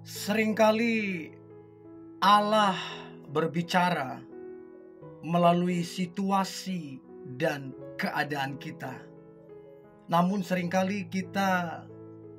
Seringkali Allah berbicara melalui situasi dan keadaan kita. Namun seringkali kita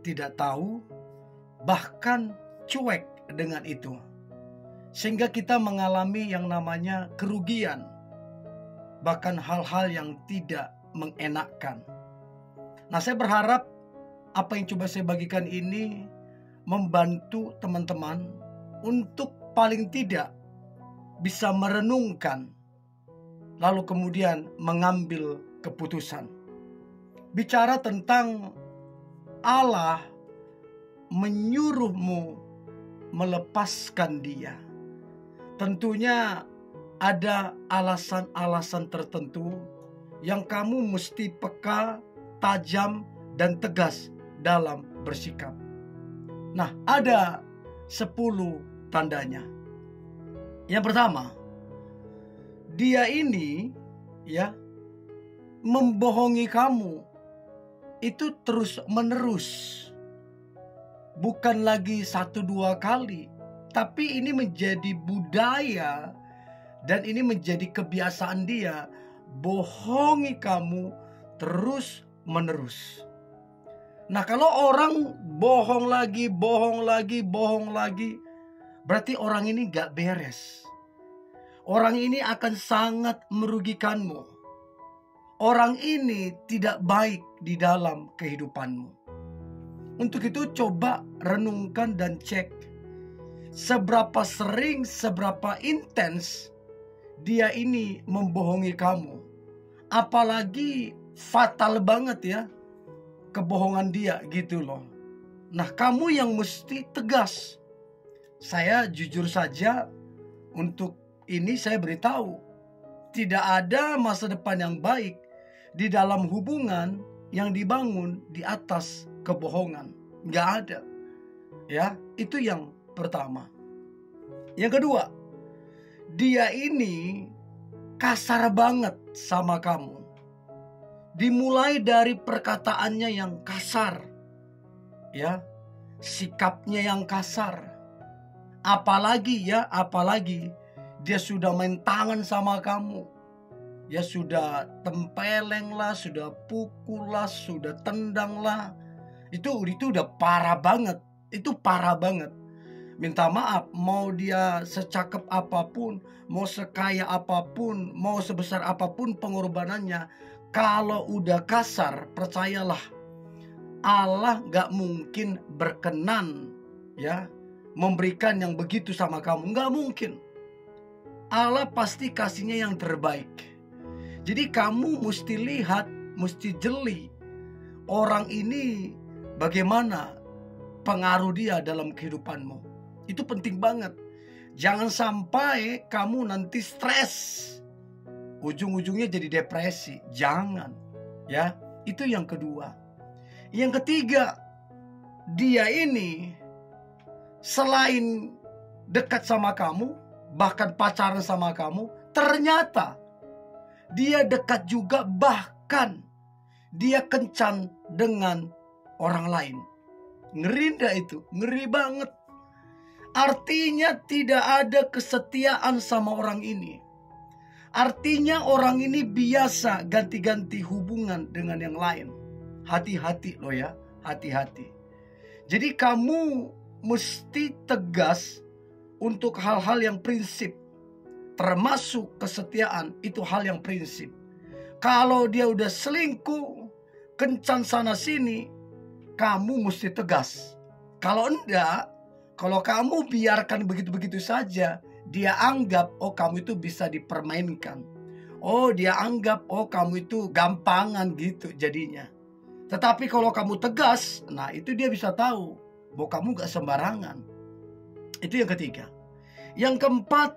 tidak tahu, bahkan cuek dengan itu. Sehingga kita mengalami yang namanya kerugian, bahkan hal-hal yang tidak mengenakkan. Nah, saya berharap apa yang coba saya bagikan ini membantu teman-teman untuk paling tidak bisa merenungkan, lalu kemudian mengambil keputusan. Bicara tentang Allah menyuruhmu melepaskan dia. Tentunya ada alasan-alasan tertentu yang kamu mesti peka, tajam, dan tegas dalam bersikap. Nah, ada 10 tandanya. Yang pertama, dia ini membohongi kamu itu terus menerus. Bukan lagi 1-2 kali, tapi ini menjadi budaya dan ini menjadi kebiasaan dia, bohongi kamu terus menerus. Nah, kalau orang bohong lagi, berarti orang ini gak beres. Orang ini akan sangat merugikanmu. Orang ini tidak baik di dalam kehidupanmu. Untuk itu coba renungkan dan cek seberapa sering, seberapa intens dia ini membohongi kamu. Apalagi fatal banget ya kebohongan dia gitu loh. Nah, kamu yang mesti tegas. Saya jujur saja untuk ini saya beritahu, tidak ada masa depan yang baik di dalam hubungan yang dibangun di atas kebohongan. Nggak ada. Ya, itu yang pertama. Yang kedua, dia ini kasar banget sama kamu. Dimulai dari perkataannya yang kasar, ya, sikapnya yang kasar. Apalagi dia sudah main tangan sama kamu. Ya sudah tempeleng lah, sudah pukul lah, sudah tendang lah. Itu udah parah banget. Itu parah banget. Minta maaf, mau dia secakep apapun, mau sekaya apapun, mau sebesar apapun pengorbanannya, kalau udah kasar, percayalah, Allah gak mungkin berkenan ya memberikan yang begitu sama kamu. Gak mungkin. Allah pasti kasihnya yang terbaik. Jadi kamu mesti lihat, mesti jeli orang ini bagaimana pengaruh dia dalam kehidupanmu. Itu penting banget. Jangan sampai kamu nanti stres, ujung-ujungnya jadi depresi. Jangan. Ya, itu yang kedua. Yang ketiga, dia ini selain dekat sama kamu, bahkan pacaran sama kamu, ternyata dia dekat juga, bahkan dia kencan dengan orang lain. Ngeri enggak itu? Ngeri banget. Artinya tidak ada kesetiaan sama orang ini. Artinya orang ini biasa ganti-ganti hubungan dengan yang lain. Hati-hati loh ya, hati-hati. Jadi kamu mesti tegas untuk hal-hal yang prinsip. Termasuk kesetiaan, itu hal yang prinsip. Kalau dia udah selingkuh, kencan sana sini, kamu mesti tegas. Kalau enggak, kalau kamu biarkan begitu-begitu saja, dia anggap, oh kamu itu bisa dipermainkan. Oh dia anggap, oh kamu itu gampangan gitu jadinya. Tetapi kalau kamu tegas, nah itu dia bisa tahu bahwa kamu gak sembarangan. Itu yang ketiga. Yang keempat,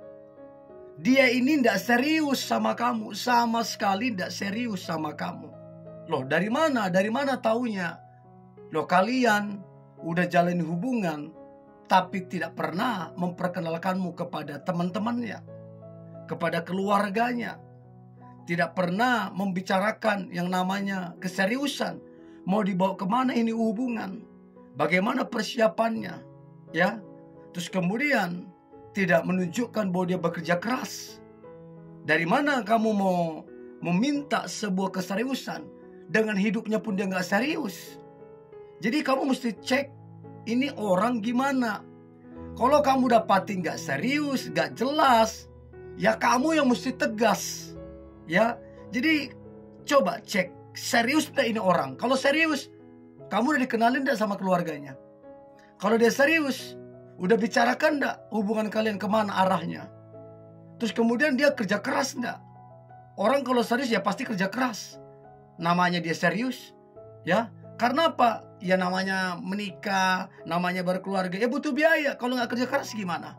dia ini gak serius sama kamu. Sama sekali gak serius sama kamu. Loh dari mana? Dari mana taunya? Loh kalian udah jalin hubungan, tapi tidak pernah memperkenalkanmu kepada teman-temannya, kepada keluarganya. Tidak pernah membicarakan yang namanya keseriusan. Mau dibawa kemana ini hubungan? Bagaimana persiapannya? Ya, terus kemudian tidak menunjukkan bahwa dia bekerja keras, dari mana kamu mau meminta sebuah keseriusan dengan hidupnya pun dia nggak serius? Jadi kamu mesti cek ini orang gimana. Kalau kamu dapati nggak serius, nggak jelas, ya kamu yang mesti tegas, ya. Jadi coba cek serius nggak ini orang. Kalau serius, kamu udah dikenalin nggak sama keluarganya? Kalau dia serius, udah bicarakan nggak hubungan kalian kemana arahnya? Terus kemudian dia kerja keras nggak? Orang kalau serius ya pasti kerja keras. Namanya dia serius, ya. Karena apa? Ya namanya menikah, namanya berkeluarga, ya butuh biaya. Kalau nggak kerja keras gimana?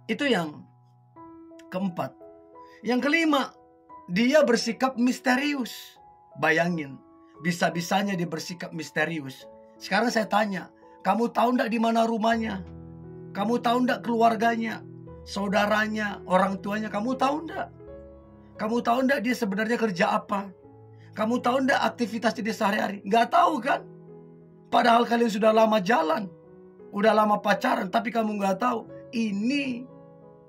Itu yang keempat. Yang kelima, dia bersikap misterius. Bayangin, bisa-bisanya dia bersikap misterius. Sekarang saya tanya, kamu tahu nggak di mana rumahnya? Kamu tahu nggak keluarganya, saudaranya, orang tuanya? Kamu tahu nggak? Kamu tahu nggak dia sebenarnya kerja apa? Kamu tahu nggak aktivitas dia sehari-hari? Nggak tahu kan? Padahal kalian sudah lama jalan, udah lama pacaran, tapi kamu nggak tahu. Ini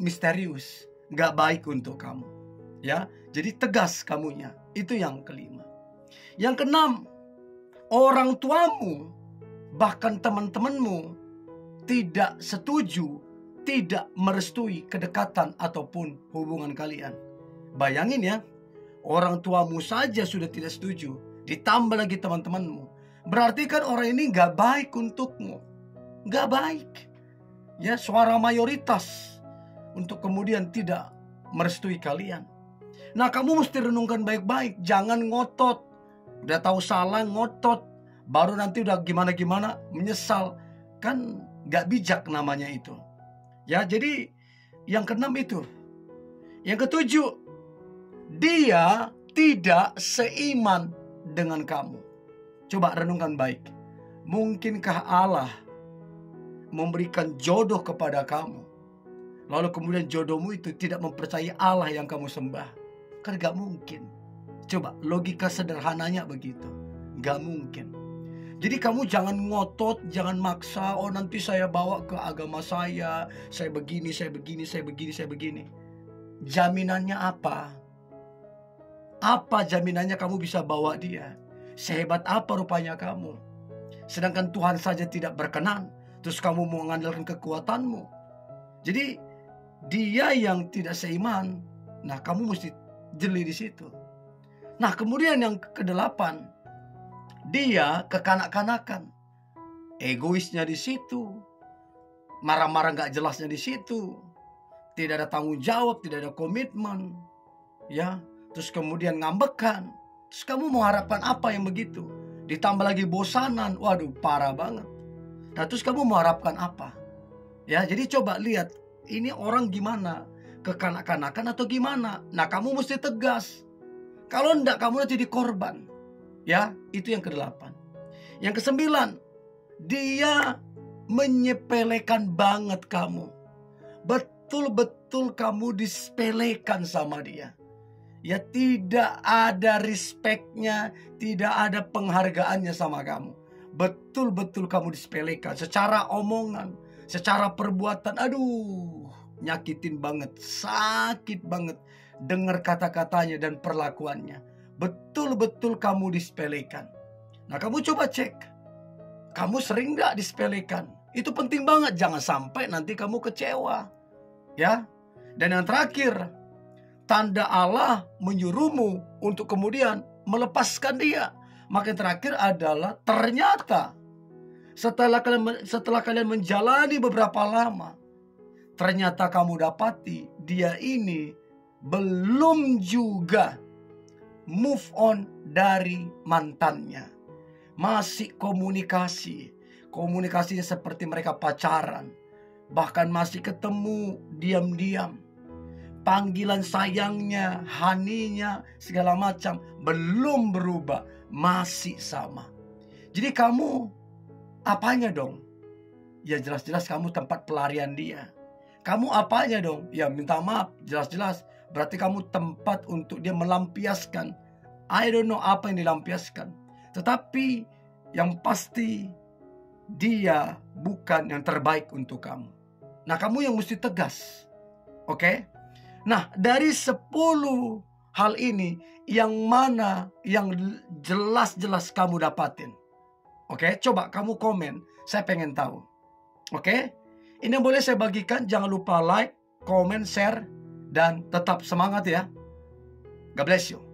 misterius, nggak baik untuk kamu. Ya, jadi tegas kamunya. Itu yang kelima. Yang keenam, orang tuamu bahkan teman-temanmu tidak setuju, tidak merestui kedekatan ataupun hubungan kalian. Bayangin ya, orang tuamu saja sudah tidak setuju, ditambah lagi teman-temanmu. Berarti kan orang ini gak baik untukmu. Gak baik. Ya, suara mayoritas untuk kemudian tidak merestui kalian. Nah, kamu mesti renungkan baik-baik. Jangan ngotot. Udah tahu salah ngotot, baru nanti udah gimana-gimana menyesal. Kan gak bijak namanya itu. Ya, jadi yang keenam itu. Yang ketujuh, dia tidak seiman dengan kamu. Coba renungkan baik. Mungkinkah Allah memberikan jodoh kepada kamu, lalu kemudian jodohmu itu tidak mempercayai Allah yang kamu sembah? Kan gak mungkin. Coba logika sederhananya begitu. Gak mungkin. Jadi kamu jangan ngotot, jangan maksa. Oh nanti saya bawa ke agama saya begini, saya begini, saya begini, saya begini. Jaminannya apa? Apa jaminannya kamu bisa bawa dia? Sehebat apa rupanya kamu? Sedangkan Tuhan saja tidak berkenan, terus kamu mau mengandalkan kekuatanmu. Jadi dia yang tidak seiman. Nah, kamu mesti jeli di situ. Nah, kemudian yang kedelapan, dia kekanak-kanakan. Egoisnya di situ. Marah-marah gak jelasnya di situ. Tidak ada tanggung jawab, tidak ada komitmen. Ya, terus kemudian ngambekan. Terus kamu mau harapkan apa yang begitu? Ditambah lagi bosanan. Waduh, parah banget. Nah, terus kamu mau harapkan apa? Ya, jadi coba lihat. Ini orang gimana? Kekanak-kanakan atau gimana? Nah, kamu mesti tegas. Kalau enggak, kamu nanti dikorban. Ya, itu yang kedelapan. Yang kesembilan, dia menyepelekan banget kamu. Betul-betul kamu disepelekan sama dia. Ya, tidak ada respectnya, tidak ada penghargaannya sama kamu. Betul-betul kamu disepelekan secara omongan, secara perbuatan. Aduh, nyakitin banget, sakit banget dengar kata-katanya dan perlakuannya. Betul-betul kamu disepelekan. Nah, kamu coba cek, kamu sering gak disepelekan? Itu penting banget, jangan sampai nanti kamu kecewa. Ya, dan yang terakhir, tanda Allah menyuruhmu untuk kemudian melepaskan dia. Maka yang terakhir adalah ternyata setelah kalian menjalani beberapa lama, ternyata kamu dapati dia ini belum juga move on dari mantannya. Masih komunikasinya seperti mereka pacaran. Bahkan masih ketemu diam-diam. Panggilan sayangnya, haninya, segala macam belum berubah, masih sama. Jadi kamu apanya dong? Ya jelas-jelas kamu tempat pelarian dia. Kamu apanya dong? Ya minta maaf, jelas-jelas berarti kamu tempat untuk dia melampiaskan. I don't know apa yang dilampiaskan. Tetapi yang pasti dia bukan yang terbaik untuk kamu. Nah, kamu yang mesti tegas. Oke? Nah, dari 10 hal ini, yang mana yang jelas-jelas kamu dapatin? Oke, coba kamu komen. Saya pengen tahu. Oke? Ini yang boleh saya bagikan. Jangan lupa like, comment, share, dan tetap semangat ya. God bless you.